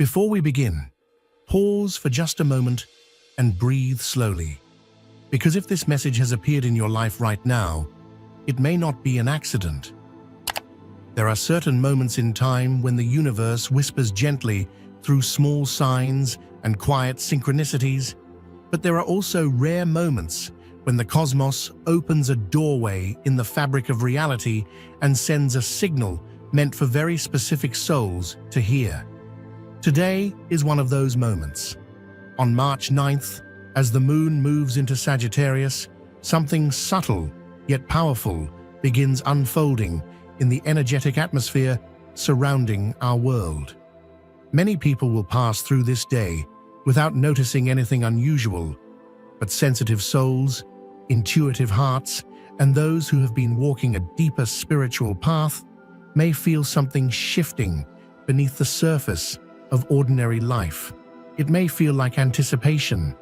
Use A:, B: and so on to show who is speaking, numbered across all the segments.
A: Before we begin, pause for just a moment and breathe slowly. Because if this message has appeared in your life right now, it may not be an accident. There are certain moments in time when the universe whispers gently through small signs and quiet synchronicities, but there are also rare moments when the cosmos opens a doorway in the fabric of reality and sends a signal meant for very specific souls to hear. Today is one of those moments. On March 9th, as the moon moves into Sagittarius, something subtle yet powerful begins unfolding in the energetic atmosphere surrounding our world. Many people will pass through this day without noticing anything unusual, but sensitive souls, intuitive hearts, and those who have been walking a deeper spiritual path may feel something shifting beneath the surface of ordinary life. It may feel like anticipation,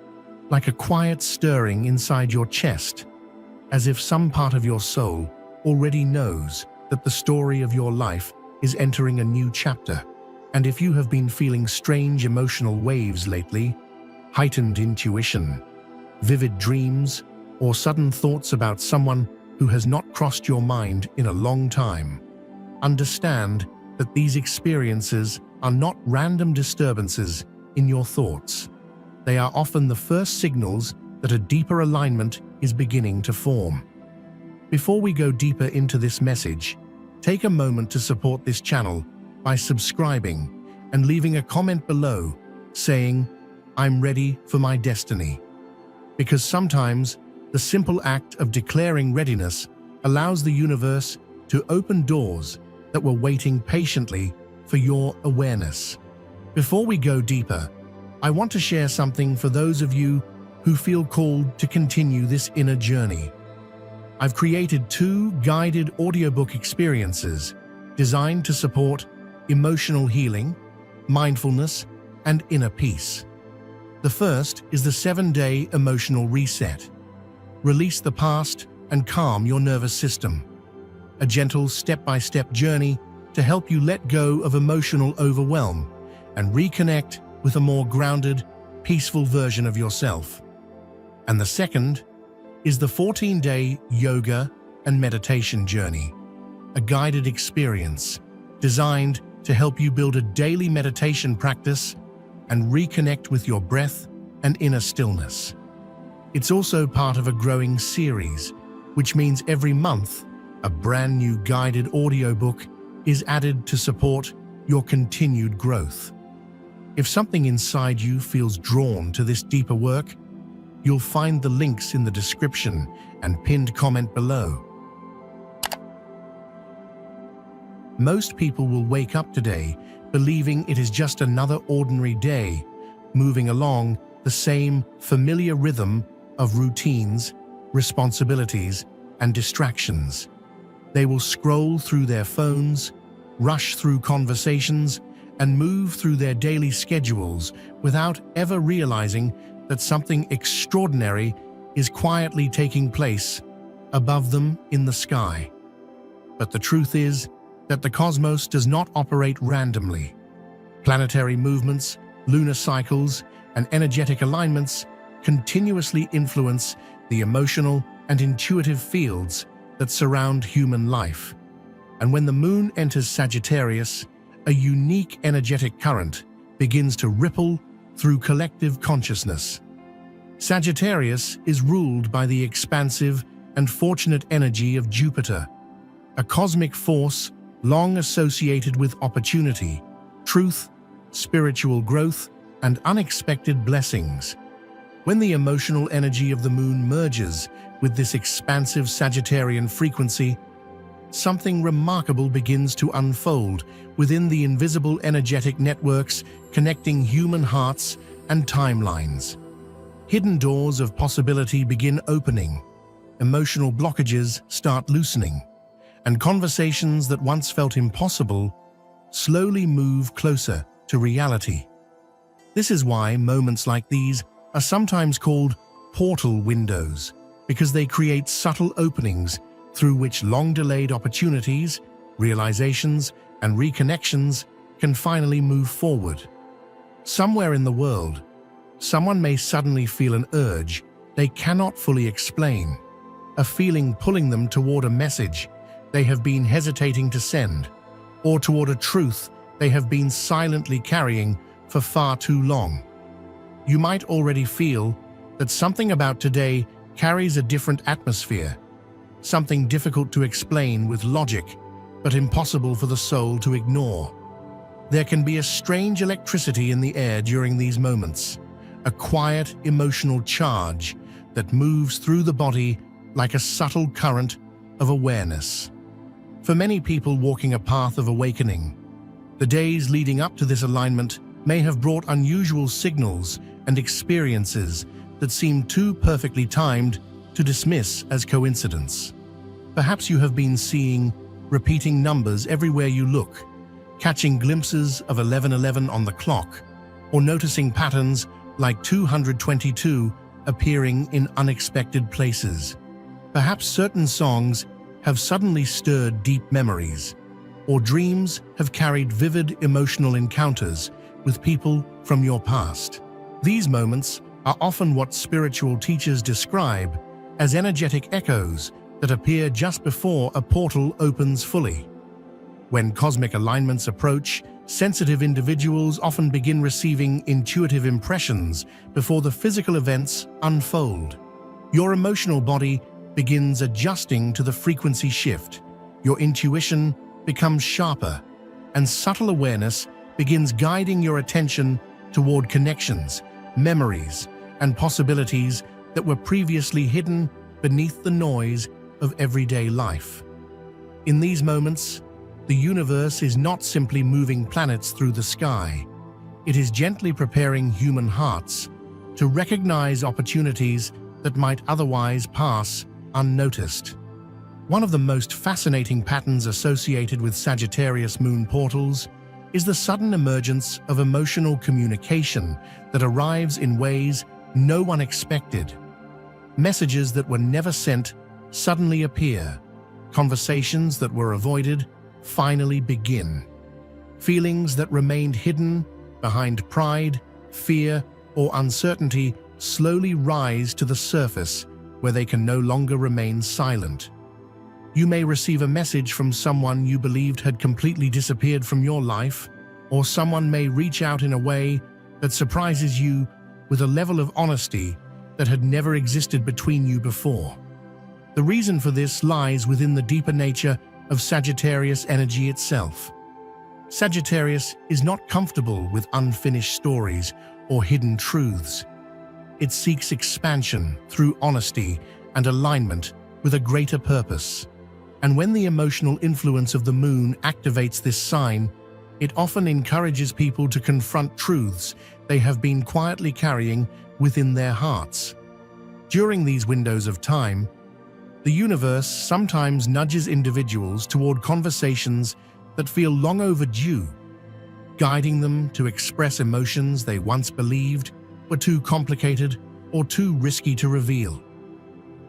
A: like a quiet stirring inside your chest, as if some part of your soul already knows that the story of your life is entering a new chapter. And if you have been feeling strange emotional waves lately, heightened intuition, vivid dreams, or sudden thoughts about someone who has not crossed your mind in a long time, understand that these experiences are not random disturbances in your thoughts. They are often the first signals that a deeper alignment is beginning to form. Before we go deeper into this message, take a moment to support this channel by subscribing and leaving a comment below saying, "I'm ready for my destiny." Because sometimes the simple act of declaring readiness allows the universe to open doors that were waiting patiently for your awareness. Before we go deeper, I want to share something for those of you who feel called to continue this inner journey. I've created 2 guided audiobook experiences designed to support emotional healing, mindfulness, and inner peace. The first is the 7-day emotional reset. Release the past and calm your nervous system. A gentle step-by-step journey to help you let go of emotional overwhelm and reconnect with a more grounded, peaceful version of yourself. And the second is the 14-day yoga and meditation journey, a guided experience designed to help you build a daily meditation practice and reconnect with your breath and inner stillness. It's also part of a growing series, which means every month a brand new guided audiobook is added to support your continued growth. If something inside you feels drawn to this deeper work, you'll find the links in the description and pinned comment below. Most people will wake up today believing it is just another ordinary day, moving along the same familiar rhythm of routines, responsibilities, and distractions. They will scroll through their phones, rush through conversations, and move through their daily schedules without ever realizing that something extraordinary is quietly taking place above them in the sky. But the truth is that the cosmos does not operate randomly. Planetary movements, lunar cycles, and energetic alignments continuously influence the emotional and intuitive fields that surround human life. And when the moon enters Sagittarius, a unique energetic current begins to ripple through collective consciousness. Sagittarius is ruled by the expansive and fortunate energy of Jupiter, a cosmic force long associated with opportunity, truth, spiritual growth, and unexpected blessings. When the emotional energy of the moon merges with this expansive Sagittarian frequency, something remarkable begins to unfold within the invisible energetic networks connecting human hearts and timelines. Hidden doors of possibility begin opening, emotional blockages start loosening, and conversations that once felt impossible slowly move closer to reality. This is why moments like these are sometimes called portal windows, because they create subtle openings through which long-delayed opportunities, realizations, and reconnections can finally move forward. Somewhere in the world, someone may suddenly feel an urge they cannot fully explain, a feeling pulling them toward a message they have been hesitating to send, or toward a truth they have been silently carrying for far too long. You might already feel that something about today carries a different atmosphere, something difficult to explain with logic, but impossible for the soul to ignore. There can be a strange electricity in the air during these moments, a quiet emotional charge that moves through the body like a subtle current of awareness. For many people walking a path of awakening, the days leading up to this alignment may have brought unusual signals and experiences that seem too perfectly timed to dismiss as coincidence. Perhaps you have been seeing repeating numbers everywhere you look, catching glimpses of 11:11 on the clock, or noticing patterns like 222 appearing in unexpected places. Perhaps certain songs have suddenly stirred deep memories, or dreams have carried vivid emotional encounters with people from your past. These moments are often what spiritual teachers describe as energetic echoes that appear just before a portal opens fully. When cosmic alignments approach, sensitive individuals often begin receiving intuitive impressions before the physical events unfold. Your emotional body begins adjusting to the frequency shift, your intuition becomes sharper, and subtle awareness begins guiding your attention toward connections, memories, and possibilities that were previously hidden beneath the noise of everyday life. In these moments, the universe is not simply moving planets through the sky. It is gently preparing human hearts to recognize opportunities that might otherwise pass unnoticed. One of the most fascinating patterns associated with Sagittarius moon portals is the sudden emergence of emotional communication that arrives in ways no one expected. Messages that were never sent suddenly appear. Conversations that were avoided finally begin. Feelings that remained hidden behind pride, fear, or uncertainty slowly rise to the surface where they can no longer remain silent. You may receive a message from someone you believed had completely disappeared from your life, or someone may reach out in a way that surprises you with a level of honesty that had never existed between you before. The reason for this lies within the deeper nature of Sagittarius energy itself. Sagittarius is not comfortable with unfinished stories or hidden truths. It seeks expansion through honesty and alignment with a greater purpose. And when the emotional influence of the moon activates this sign, it often encourages people to confront truths they have been quietly carrying within their hearts. During these windows of time, the universe sometimes nudges individuals toward conversations that feel long overdue, guiding them to express emotions they once believed were too complicated or too risky to reveal.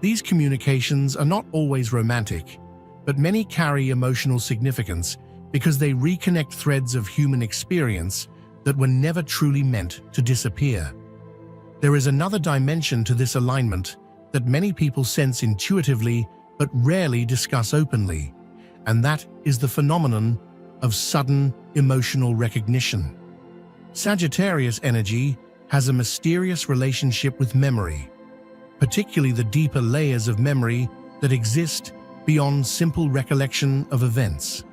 A: These communications are not always romantic, but many carry emotional significance because they reconnect threads of human experience that were never truly meant to disappear. There is another dimension to this alignment that many people sense intuitively but rarely discuss openly, and that is the phenomenon of sudden emotional recognition. Sagittarius energy has a mysterious relationship with memory, particularly the deeper layers of memory that exist beyond simple recollection of events.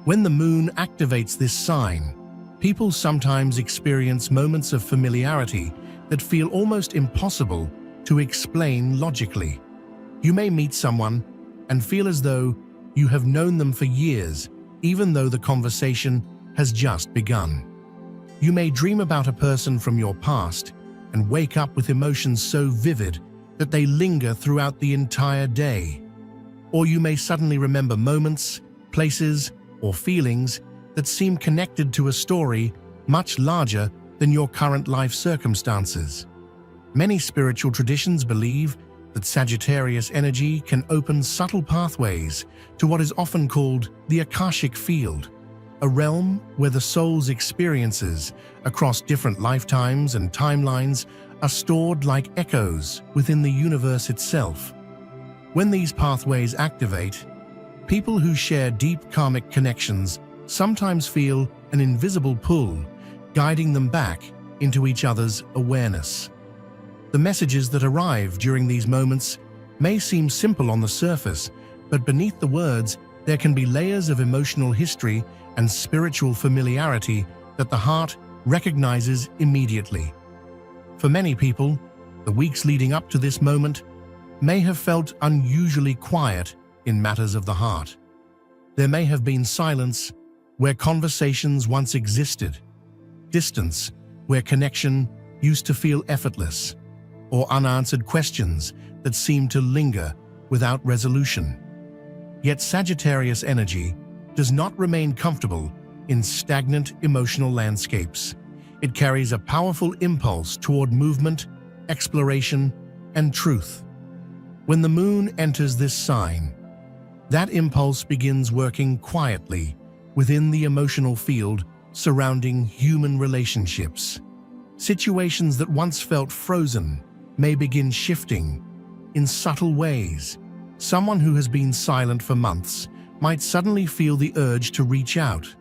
A: When the moon activates this sign, people sometimes experience moments of familiarity that feel almost impossible to explain logically. You may meet someone and feel as though you have known them for years, even though the conversation has just begun. You may dream about a person from your past and wake up with emotions so vivid that they linger throughout the entire day. Or you may suddenly remember moments, places, or feelings that seem connected to a story much larger than your current life circumstances. Many spiritual traditions believe that Sagittarius energy can open subtle pathways to what is often called the Akashic field, a realm where the soul's experiences across different lifetimes and timelines are stored like echoes within the universe itself. When these pathways activate, people who share deep karmic connections sometimes feel an invisible pull, guiding them back into each other's awareness. The messages that arrive during these moments may seem simple on the surface, but beneath the words, there can be layers of emotional history and spiritual familiarity that the heart recognizes immediately. For many people, the weeks leading up to this moment may have felt unusually quiet in matters of the heart. There may have been silence where conversations once existed, distance where connection used to feel effortless, or unanswered questions that seemed to linger without resolution. Yet Sagittarius energy does not remain comfortable in stagnant emotional landscapes. It carries a powerful impulse toward movement, exploration, and truth. When the moon enters this sign, that impulse begins working quietly within the emotional field surrounding human relationships. Situations that once felt frozen may begin shifting in subtle ways. Someone who has been silent for months might suddenly feel the urge to reach out.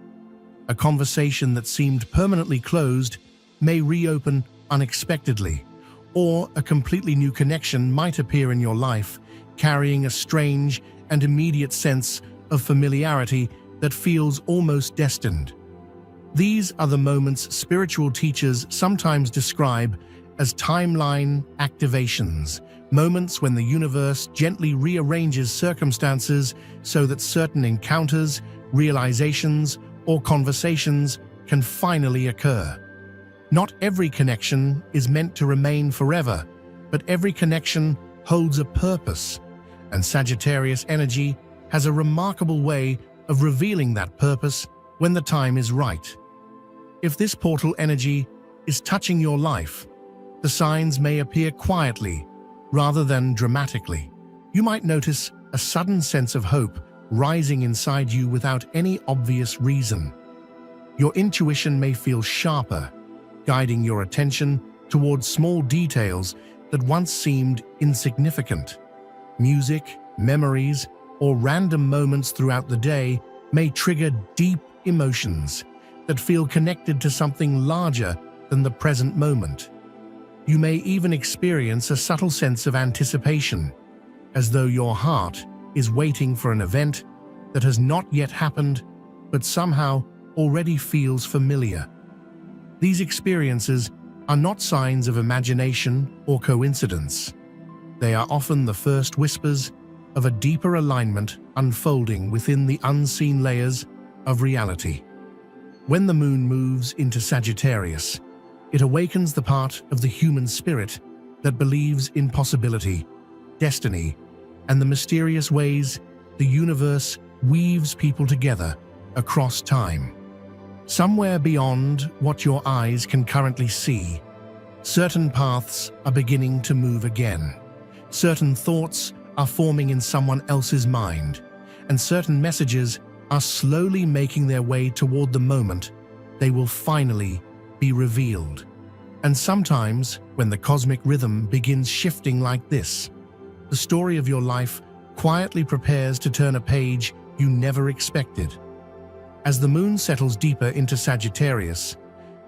A: A conversation that seemed permanently closed may reopen unexpectedly, or a completely new connection might appear in your life, carrying a strange and immediate sense of familiarity that feels almost destined. These are the moments spiritual teachers sometimes describe as timeline activations, moments when the universe gently rearranges circumstances so that certain encounters, realizations, or conversations can finally occur. Not every connection is meant to remain forever, but every connection holds a purpose, and Sagittarius energy has a remarkable way of revealing that purpose when the time is right. If this portal energy is touching your life, the signs may appear quietly rather than dramatically. You might notice a sudden sense of hope rising inside you without any obvious reason. Your intuition may feel sharper, guiding your attention towards small details that once seemed insignificant. Music, memories, or random moments throughout the day may trigger deep emotions that feel connected to something larger than the present moment. You may even experience a subtle sense of anticipation, as though your heart is waiting for an event that has not yet happened, but somehow already feels familiar. These experiences are not signs of imagination or coincidence. They are often the first whispers of a deeper alignment unfolding within the unseen layers of reality. When the moon moves into Sagittarius, it awakens the part of the human spirit that believes in possibility, destiny, and the mysterious ways the universe weaves people together across time. Somewhere beyond what your eyes can currently see, certain paths are beginning to move again. Certain thoughts are forming in someone else's mind, and certain messages are slowly making their way toward the moment they will finally be revealed. And sometimes, when the cosmic rhythm begins shifting like this, the story of your life quietly prepares to turn a page you never expected. As the moon settles deeper into Sagittarius,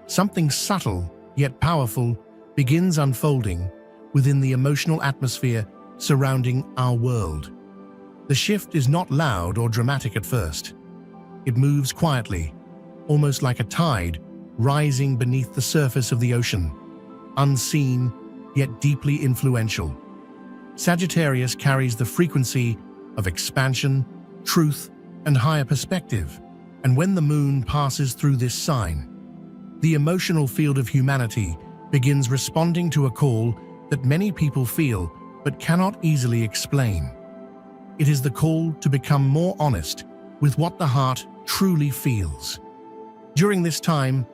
A: something subtle yet powerful begins unfolding within the emotional atmosphere surrounding our world. The shift is not loud or dramatic at first. It moves quietly, almost like a tide rising beneath the surface of the ocean, unseen yet deeply influential. Sagittarius carries the frequency of expansion, truth, and higher perspective, and when the moon passes through this sign, the emotional field of humanity begins responding to a call that many people feel but cannot easily explain. It is the call to become more honest with what the heart truly feels. During this time,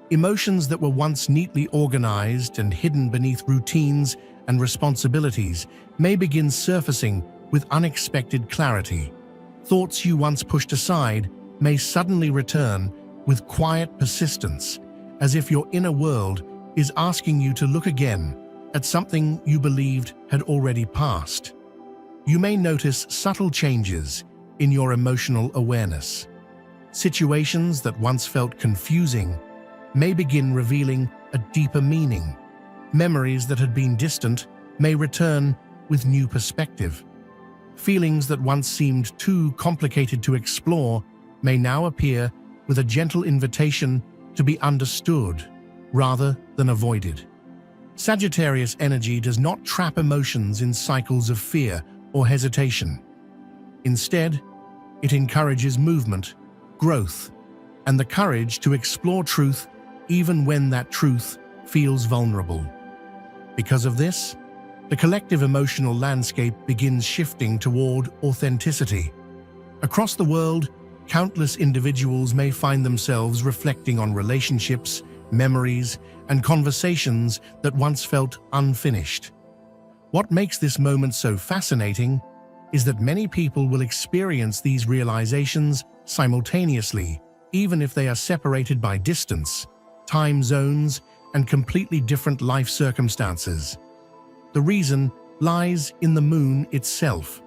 A: emotions that were once neatly organized and hidden beneath routines and responsibilities may begin surfacing with unexpected clarity. Thoughts you once pushed aside may suddenly return with quiet persistence, as if your inner world is asking you to look again at something you believed had already passed. You may notice subtle changes in your emotional awareness. Situations that once felt confusing may begin revealing a deeper meaning. Memories that had been distant may return with new perspective. Feelings that once seemed too complicated to explore may now appear with a gentle invitation to be understood rather than avoided. Sagittarius energy does not trap emotions in cycles of fear or hesitation. Instead, it encourages movement, growth, and the courage to explore truth even when that truth feels vulnerable. Because of this, the collective emotional landscape begins shifting toward authenticity. Across the world, countless individuals may find themselves reflecting on relationships, memories, and conversations that once felt unfinished. What makes this moment so fascinating is that many people will experience these realizations simultaneously, even if they are separated by distance, time zones, and completely different life circumstances. The reason lies in the moon itself.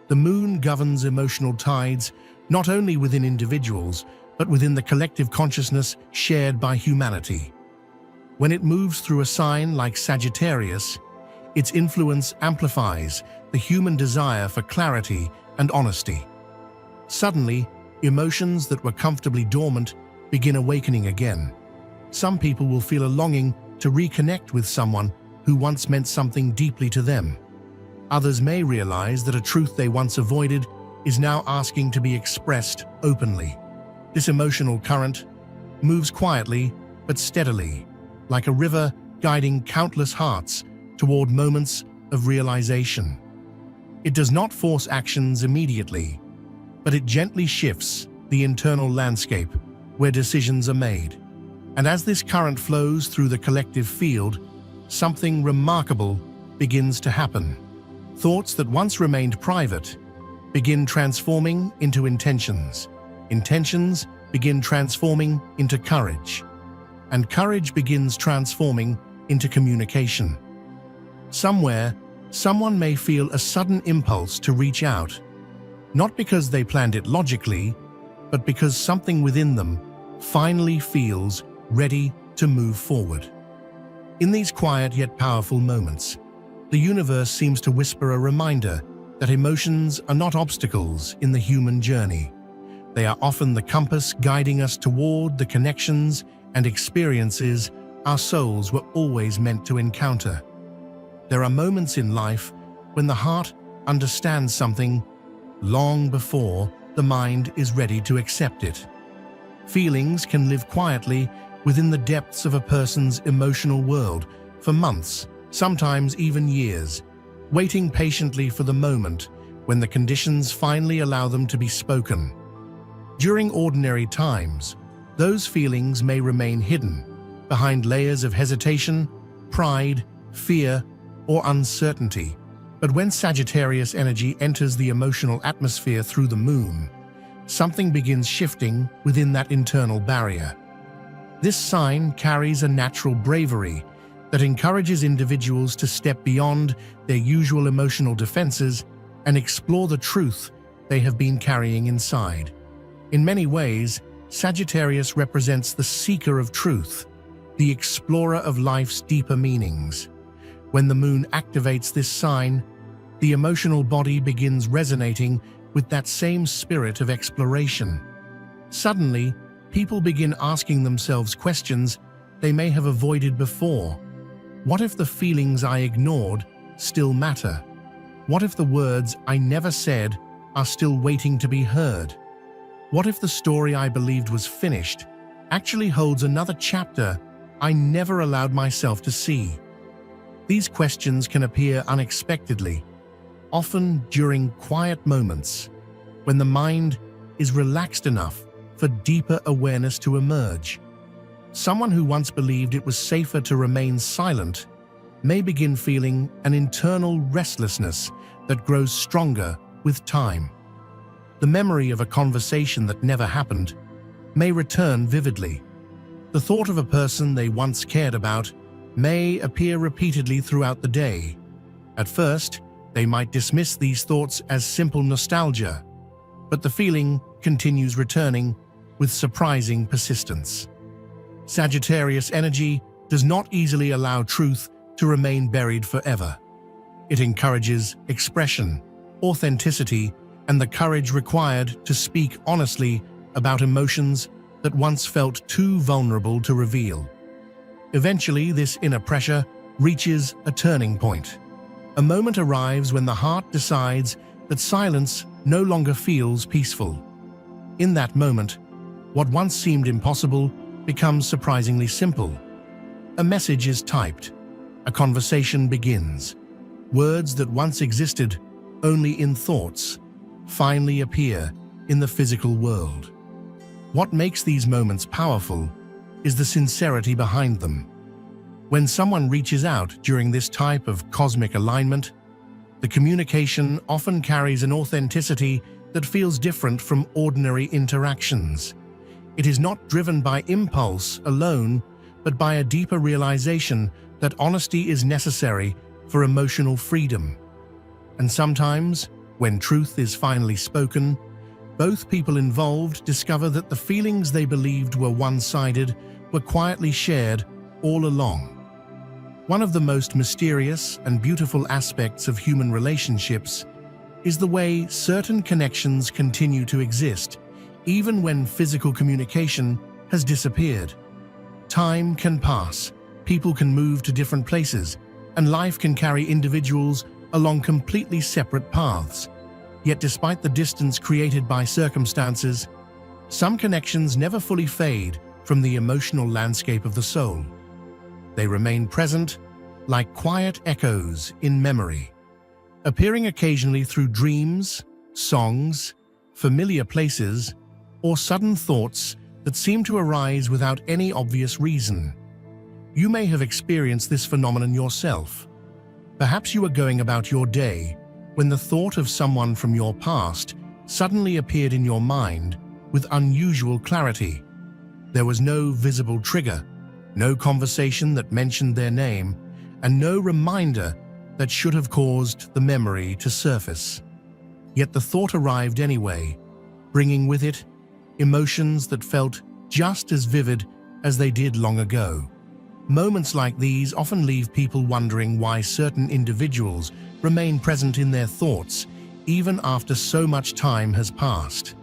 A: The moon governs emotional tides not only within individuals, but within the collective consciousness shared by humanity. When it moves through a sign like Sagittarius, its influence amplifies the human desire for clarity and honesty. Suddenly, emotions that were comfortably dormant begin awakening again. Some people will feel a longing to reconnect with someone who once meant something deeply to them. Others may realize that a truth they once avoided is now asking to be expressed openly. This emotional current moves quietly but steadily, like a river guiding countless hearts toward moments of realization. It does not force actions immediately, but it gently shifts the internal landscape where decisions are made. And as this current flows through the collective field, something remarkable begins to happen. Thoughts that once remained private begin transforming into intentions. Intentions begin transforming into courage. And courage begins transforming into communication. Somewhere, someone may feel a sudden impulse to reach out, not because they planned it logically, but because something within them finally feels ready to move forward. In these quiet yet powerful moments, the universe seems to whisper a reminder that emotions are not obstacles in the human journey. They are often the compass guiding us toward the connections and experiences our souls were always meant to encounter. There are moments in life when the heart understands something long before the mind is ready to accept it. Feelings can live quietly within the depths of a person's emotional world for months, sometimes even years, waiting patiently for the moment when the conditions finally allow them to be spoken. During ordinary times, those feelings may remain hidden behind layers of hesitation, pride, fear, or uncertainty. But when Sagittarius energy enters the emotional atmosphere through the moon, something begins shifting within that internal barrier. This sign carries a natural bravery that encourages individuals to step beyond their usual emotional defenses and explore the truth they have been carrying inside. In many ways, Sagittarius represents the seeker of truth, the explorer of life's deeper meanings. When the moon activates this sign, the emotional body begins resonating with that same spirit of exploration. Suddenly, people begin asking themselves questions they may have avoided before. What if the feelings I ignored still matter? What if the words I never said are still waiting to be heard? What if the story I believed was finished actually holds another chapter I never allowed myself to see? These questions can appear unexpectedly, often during quiet moments, when the mind is relaxed enough for deeper awareness to emerge. Someone who once believed it was safer to remain silent may begin feeling an internal restlessness that grows stronger with time. The memory of a conversation that never happened may return vividly. The thought of a person they once cared about may appear repeatedly throughout the day. At first, they might dismiss these thoughts as simple nostalgia, but the feeling continues returning with surprising persistence. Sagittarius energy does not easily allow truth to remain buried forever. It encourages expression, authenticity, and the courage required to speak honestly about emotions that once felt too vulnerable to reveal. Eventually, this inner pressure reaches a turning point. A moment arrives when the heart decides that silence no longer feels peaceful. In that moment, what once seemed impossible becomes surprisingly simple. A message is typed. A conversation begins. Words that once existed only in thoughts finally appear in the physical world. What makes these moments powerful is the sincerity behind them. When someone reaches out during this type of cosmic alignment, the communication often carries an authenticity that feels different from ordinary interactions. It is not driven by impulse alone, but by a deeper realization that honesty is necessary for emotional freedom. And sometimes, when truth is finally spoken, both people involved discover that the feelings they believed were one-sided were quietly shared all along. One of the most mysterious and beautiful aspects of human relationships is the way certain connections continue to exist, even when physical communication has disappeared. Time can pass, people can move to different places, and life can carry individuals along completely separate paths. Yet despite the distance created by circumstances, some connections never fully fade from the emotional landscape of the soul. They remain present like quiet echoes in memory, appearing occasionally through dreams, songs, familiar places, or sudden thoughts that seem to arise without any obvious reason. You may have experienced this phenomenon yourself. Perhaps you were going about your day when the thought of someone from your past suddenly appeared in your mind with unusual clarity. There was no visible trigger, no conversation that mentioned their name, and no reminder that should have caused the memory to surface. Yet the thought arrived anyway, bringing with it emotions that felt just as vivid as they did long ago. Moments like these often leave people wondering why certain individuals remain present in their thoughts even after so much time has passed.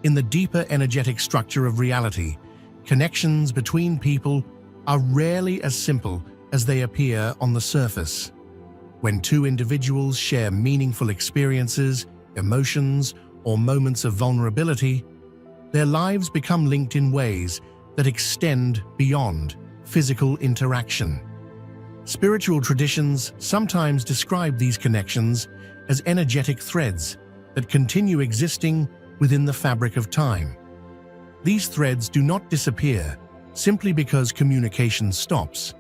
A: In the deeper energetic structure of reality, connections between people are rarely as simple as they appear on the surface. When two individuals share meaningful experiences, emotions, or moments of vulnerability, their lives become linked in ways that extend beyond physical interaction. Spiritual traditions sometimes describe these connections as energetic threads that continue existing within the fabric of time. These threads do not disappear simply because communication stops.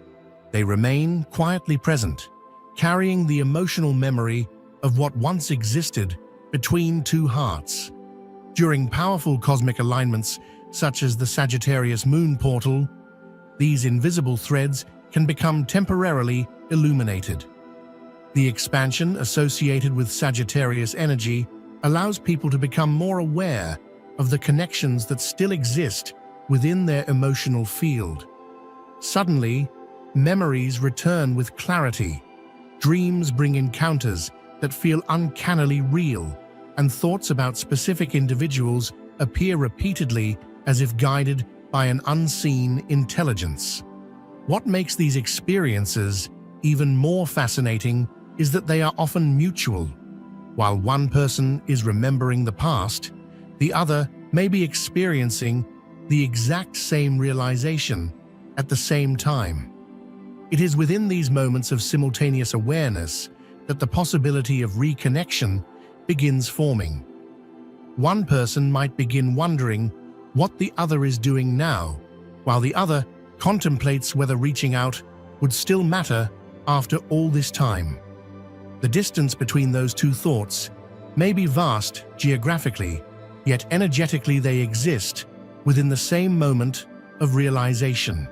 A: They remain quietly present, carrying the emotional memory of what once existed between two hearts. During powerful cosmic alignments, such as the Sagittarius moon portal, these invisible threads can become temporarily illuminated. The expansion associated with Sagittarius energy allows people to become more aware of the connections that still exist within their emotional field. Suddenly, memories return with clarity, dreams bring encounters that feel uncannily real, and thoughts about specific individuals appear repeatedly as if guided by an unseen intelligence. What makes these experiences even more fascinating is that they are often mutual. While one person is remembering the past, the other may be experiencing the exact same realization at the same time. It is within these moments of simultaneous awareness that the possibility of reconnection begins forming. One person might begin wondering what the other is doing now, while the other contemplates whether reaching out would still matter after all this time. The distance between those two thoughts may be vast geographically, yet energetically they exist within the same moment of realization.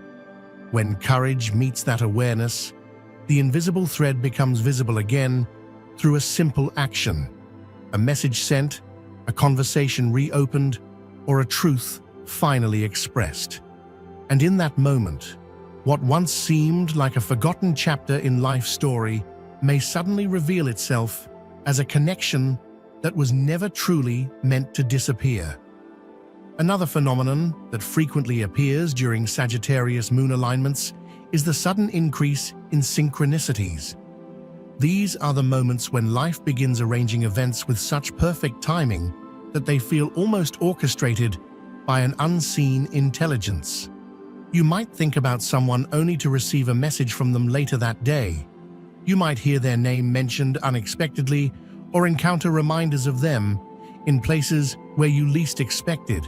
A: When courage meets that awareness, the invisible thread becomes visible again through a simple action, a message sent, a conversation reopened, or a truth finally expressed. And in that moment, what once seemed like a forgotten chapter in life's story may suddenly reveal itself as a connection that was never truly meant to disappear. Another phenomenon that frequently appears during Sagittarius moon alignments is the sudden increase in synchronicities. These are the moments when life begins arranging events with such perfect timing that they feel almost orchestrated by an unseen intelligence. You might think about someone only to receive a message from them later that day. You might hear their name mentioned unexpectedly or encounter reminders of them in places where you least expected.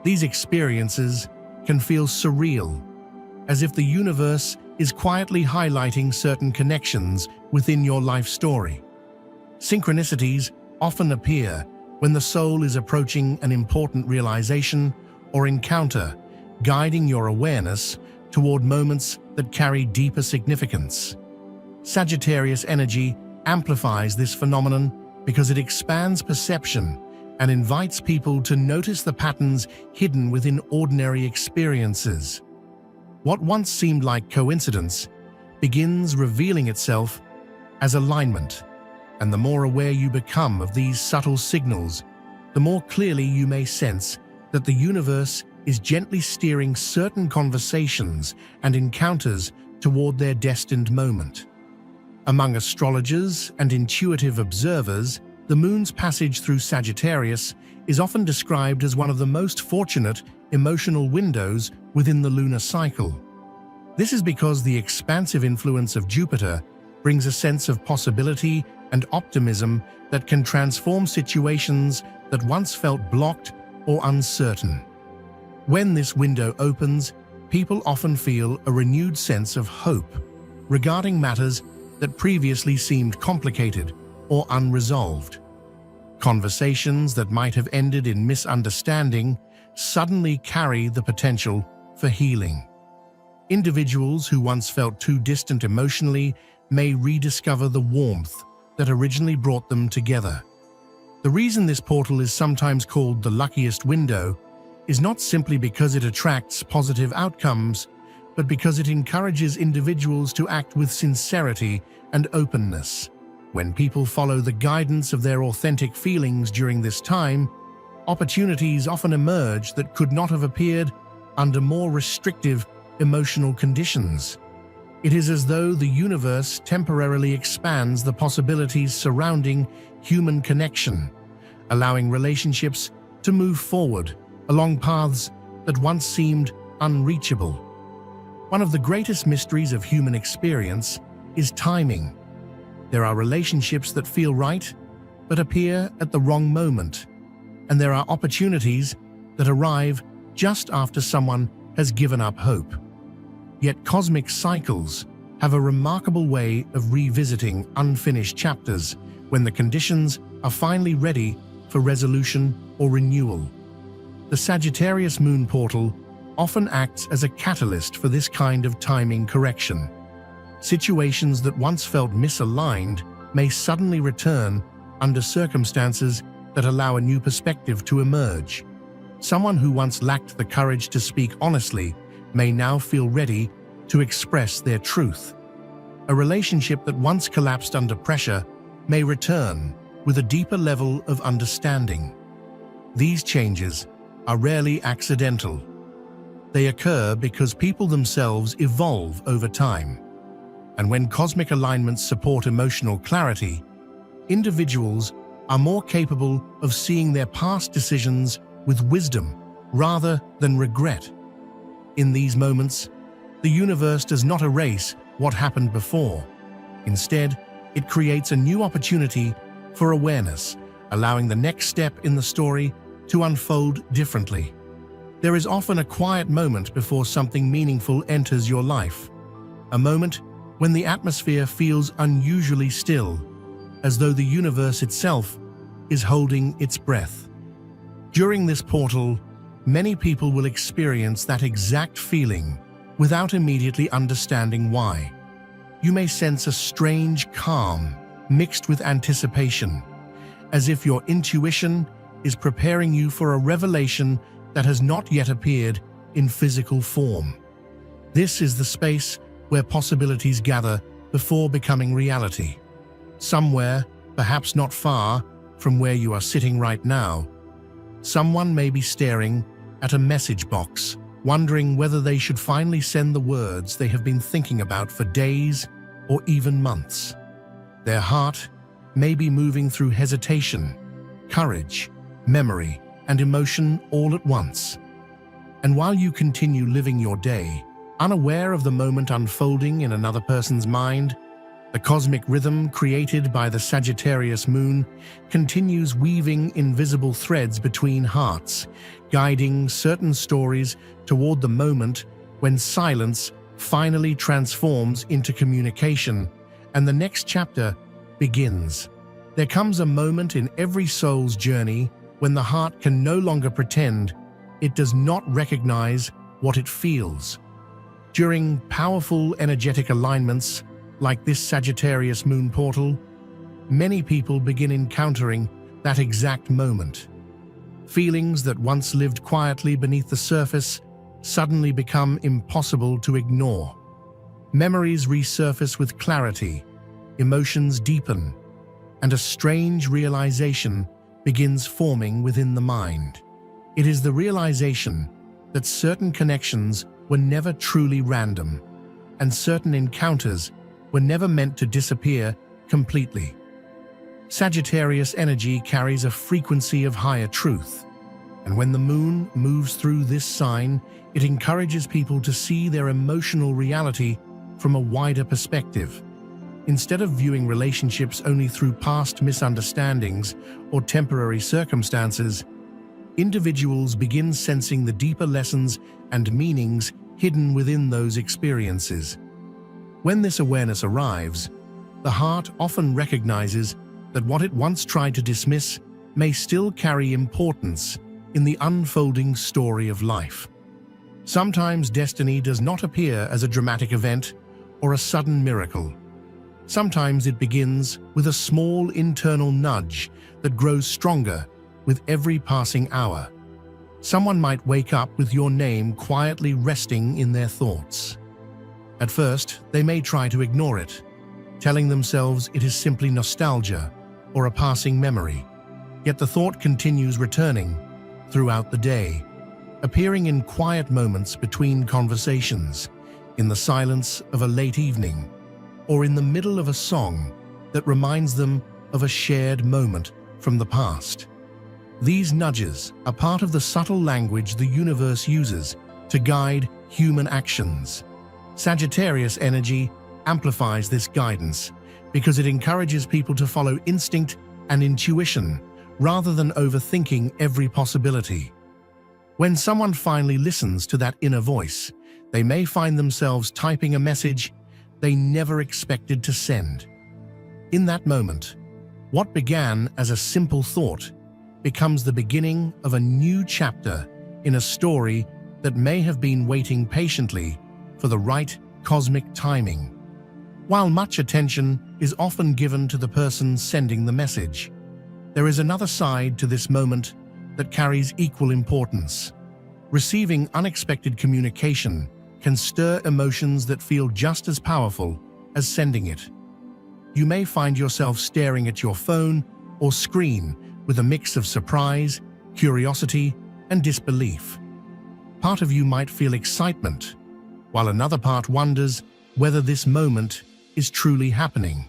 A: These experiences can feel surreal, as if the universe is quietly highlighting certain connections within your life story. Synchronicities often appear when the soul is approaching an important realization or encounter, guiding your awareness toward moments that carry deeper significance. Sagittarius energy amplifies this phenomenon because it expands perception and invites people to notice the patterns hidden within ordinary experiences. What once seemed like coincidence begins revealing itself as alignment, and the more aware you become of these subtle signals, the more clearly you may sense that the universe is gently steering certain conversations and encounters toward their destined moment. Among astrologers and intuitive observers, the moon's passage through Sagittarius is often described as one of the most fortunate emotional windows within the lunar cycle. This is because the expansive influence of Jupiter brings a sense of possibility and optimism that can transform situations that once felt blocked or uncertain. When this window opens, people often feel a renewed sense of hope regarding matters that previously seemed complicated or unresolved. Conversations that might have ended in misunderstanding suddenly carry the potential for healing. Individuals who once felt too distant emotionally may rediscover the warmth that originally brought them together. The reason this portal is sometimes called the luckiest window is not simply because it attracts positive outcomes, but because it encourages individuals to act with sincerity and openness. When people follow the guidance of their authentic feelings during this time, opportunities often emerge that could not have appeared under more restrictive emotional conditions. It is as though the universe temporarily expands the possibilities surrounding human connection, allowing relationships to move forward along paths that once seemed unreachable. One of the greatest mysteries of human experience is timing. There are relationships that feel right, but appear at the wrong moment, and there are opportunities that arrive just after someone has given up hope. Yet cosmic cycles have a remarkable way of revisiting unfinished chapters when the conditions are finally ready for resolution or renewal. The Sagittarius moon portal often acts as a catalyst for this kind of timing correction. Situations that once felt misaligned may suddenly return under circumstances that allow a new perspective to emerge. Someone who once lacked the courage to speak honestly may now feel ready to express their truth. A relationship that once collapsed under pressure may return with a deeper level of understanding. These changes are rarely accidental. They occur because people themselves evolve over time. And when cosmic alignments support emotional clarity, individuals are more capable of seeing their past decisions with wisdom rather than regret. In these moments, the universe does not erase what happened before. Instead, it creates a new opportunity for awareness, allowing the next step in the story to unfold differently. There is often a quiet moment before something meaningful enters your life, a moment when the atmosphere feels unusually still, as though the universe itself is holding its breath. During this portal, many people will experience that exact feeling without immediately understanding why. You may sense a strange calm mixed with anticipation, as if your intuition is preparing you for a revelation that has not yet appeared in physical form. This is the space where possibilities gather before becoming reality. Somewhere, perhaps not far from where you are sitting right now, someone may be staring at a message box, wondering whether they should finally send the words they have been thinking about for days or even months. Their heart may be moving through hesitation, courage, memory, and emotion all at once. And while you continue living your day, unaware of the moment unfolding in another person's mind, the cosmic rhythm created by the Sagittarius moon continues weaving invisible threads between hearts, guiding certain stories toward the moment when silence finally transforms into communication and the next chapter begins. There comes a moment in every soul's journey when the heart can no longer pretend it does not recognize what it feels. During powerful energetic alignments, like this Sagittarius moon portal, many people begin encountering that exact moment. Feelings that once lived quietly beneath the surface suddenly become impossible to ignore. Memories resurface with clarity, emotions deepen, and a strange realization begins forming within the mind. It is the realization that certain connections were never truly random, and certain encounters were never meant to disappear completely. Sagittarius energy carries a frequency of higher truth, and when the moon moves through this sign, it encourages people to see their emotional reality from a wider perspective. Instead of viewing relationships only through past misunderstandings or temporary circumstances, individuals begin sensing the deeper lessons and meanings hidden within those experiences. When this awareness arrives, the heart often recognizes that what it once tried to dismiss may still carry importance in the unfolding story of life. Sometimes destiny does not appear as a dramatic event or a sudden miracle. Sometimes it begins with a small internal nudge that grows stronger with every passing hour. Someone might wake up with your name quietly resting in their thoughts. At first, they may try to ignore it, telling themselves it is simply nostalgia or a passing memory. Yet the thought continues returning throughout the day, appearing in quiet moments between conversations, in the silence of a late evening, or in the middle of a song that reminds them of a shared moment from the past. These nudges are part of the subtle language the universe uses to guide human actions. Sagittarius energy amplifies this guidance because it encourages people to follow instinct and intuition rather than overthinking every possibility. When someone finally listens to that inner voice, they may find themselves typing a message they never expected to send. In that moment, what began as a simple thought becomes the beginning of a new chapter in a story that may have been waiting patiently for the right cosmic timing. While much attention is often given to the person sending the message, there is another side to this moment that carries equal importance. Receiving unexpected communication can stir emotions that feel just as powerful as sending it. You may find yourself staring at your phone or screen with a mix of surprise, curiosity, and disbelief. Part of you might feel excitement, while another part wonders whether this moment is truly happening.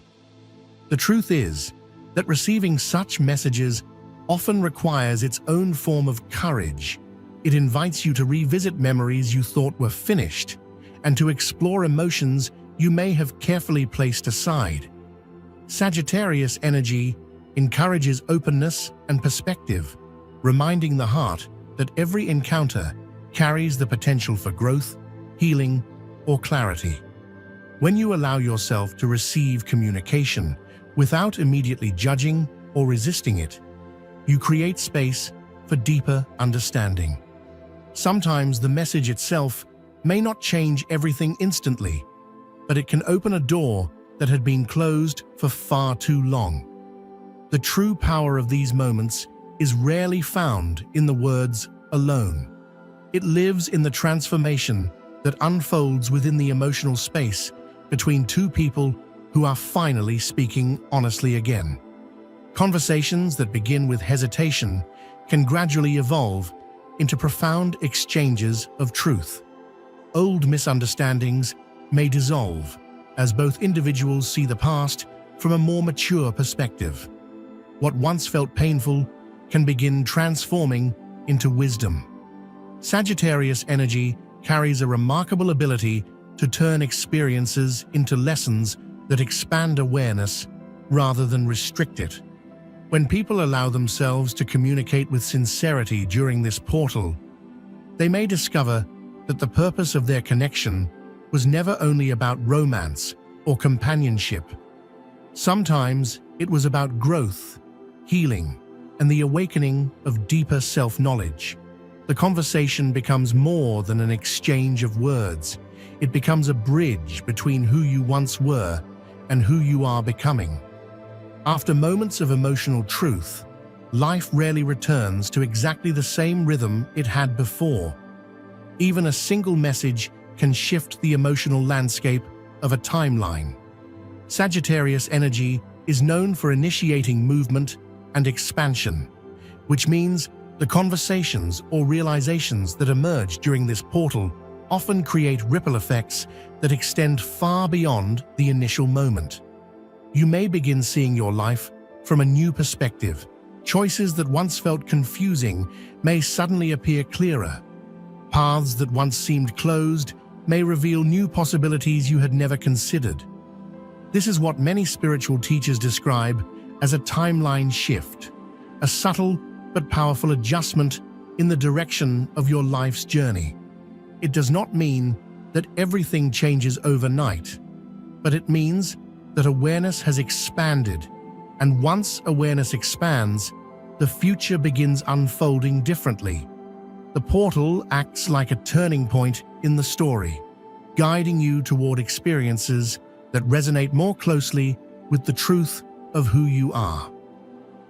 A: The truth is that receiving such messages often requires its own form of courage. It invites you to revisit memories you thought were finished and to explore emotions you may have carefully placed aside. Sagittarius energy encourages openness and perspective, reminding the heart that every encounter carries the potential for growth, healing, or clarity. When you allow yourself to receive communication without immediately judging or resisting it, You create space for deeper understanding. Sometimes the message itself may not change everything instantly, but it can open a door that had been closed for far too long. The true power of these moments is rarely found in the words alone. It lives in the transformation that unfolds within the emotional space between two people who are finally speaking honestly again. Conversations that begin with hesitation can gradually evolve into profound exchanges of truth. Old misunderstandings may dissolve as both individuals see the past from a more mature perspective. What once felt painful can begin transforming into wisdom. Sagittarius energy carries a remarkable ability to turn experiences into lessons that expand awareness rather than restrict it. When people allow themselves to communicate with sincerity during this portal, they may discover that the purpose of their connection was never only about romance or companionship. Sometimes it was about growth, healing, and the awakening of deeper self-knowledge. The conversation becomes more than an exchange of words. It becomes a bridge between who you once were and who you are becoming. After moments of emotional truth, life rarely returns to exactly the same rhythm it had before. Even a single message can shift the emotional landscape of a timeline. Sagittarius energy is known for initiating movement and expansion, which means the conversations or realizations that emerge during this portal often create ripple effects that extend far beyond the initial moment. You may begin seeing your life from a new perspective. Choices that once felt confusing may suddenly appear clearer. Paths that once seemed closed may reveal new possibilities you had never considered. This is what many spiritual teachers describe as a timeline shift, a subtle but powerful adjustment in the direction of your life's journey. It does not mean that everything changes overnight, but it means that awareness has expanded, and once awareness expands, the future begins unfolding differently. The portal acts like a turning point in the story, guiding you toward experiences that resonate more closely with the truth of who you are.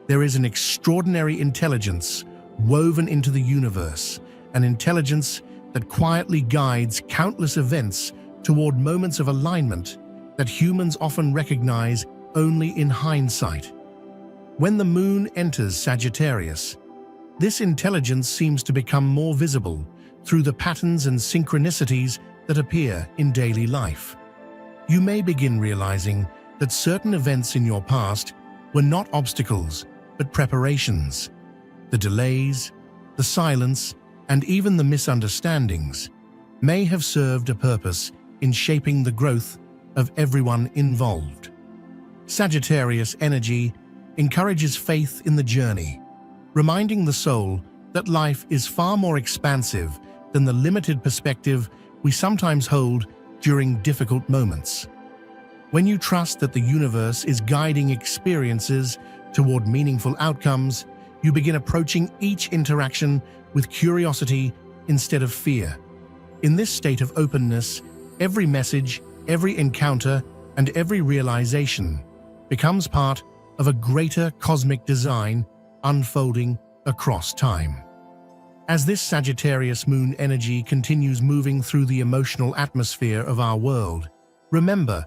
A: There is an extraordinary intelligence woven into the universe, an intelligence that quietly guides countless events toward moments of alignment that humans often recognize only in hindsight. When the moon enters Sagittarius, this intelligence seems to become more visible through the patterns and synchronicities that appear in daily life. You may begin realizing that certain events in your past were not obstacles, but preparations. The delays, the silence, and even the misunderstandings may have served a purpose in shaping the growth of everyone involved. Sagittarius energy encourages faith in the journey, reminding the soul that life is far more expansive than the limited perspective we sometimes hold during difficult moments. When you trust that the universe is guiding experiences toward meaningful outcomes, you begin approaching each interaction with curiosity instead of fear. In this state of openness, every message, every encounter, and every realization becomes part of a greater cosmic design unfolding across time. As this Sagittarius moon energy continues moving through the emotional atmosphere of our world, remember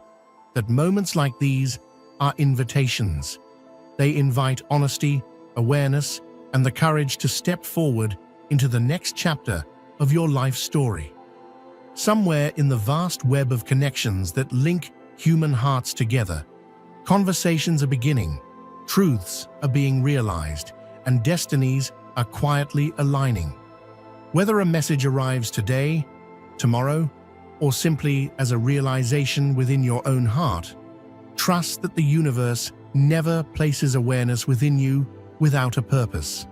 A: that moments like these are invitations. They invite honesty, awareness, and the courage to step forward into the next chapter of your life story. Somewhere in the vast web of connections that link human hearts together, conversations are beginning, truths are being realized, and destinies are quietly aligning. Whether a message arrives today, tomorrow, or simply as a realization within your own heart, trust that the universe never places awareness within you without a purpose.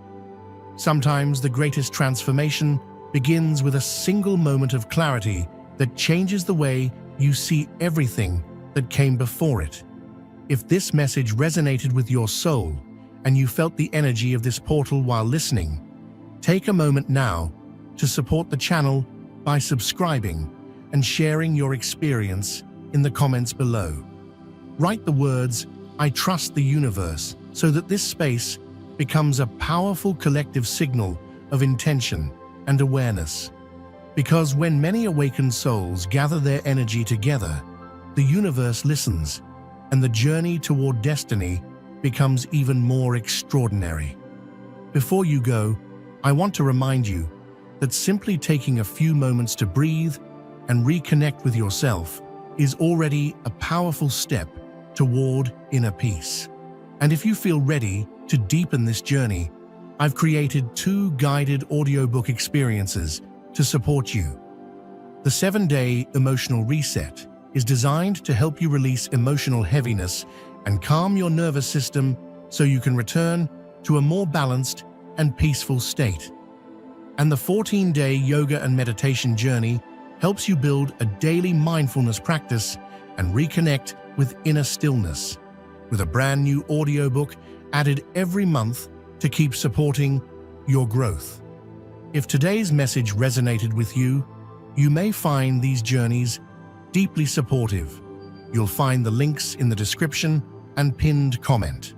A: Sometimes the greatest transformation begins with a single moment of clarity that changes the way you see everything that came before it. If this message resonated with your soul and you felt the energy of this portal while listening, take a moment now to support the channel by subscribing and sharing your experience in the comments below. Write the words, "I trust the universe," so that this space becomes a powerful collective signal of intention and awareness. Because when many awakened souls gather their energy together, the universe listens, and the journey toward destiny becomes even more extraordinary. Before you go, I want to remind you that simply taking a few moments to breathe and reconnect with yourself is already a powerful step toward inner peace. And if you feel ready to deepen this journey, I've created 2 guided audiobook experiences to support you. The 7-day emotional reset is designed to help you release emotional heaviness and calm your nervous system so you can return to a more balanced and peaceful state. And the 14-day yoga and meditation journey helps you build a daily mindfulness practice and reconnect with inner stillness, with a brand new audiobook added every month to keep supporting your growth. If today's message resonated with you, you may find these journeys deeply supportive. You'll find the links in the description and pinned comment.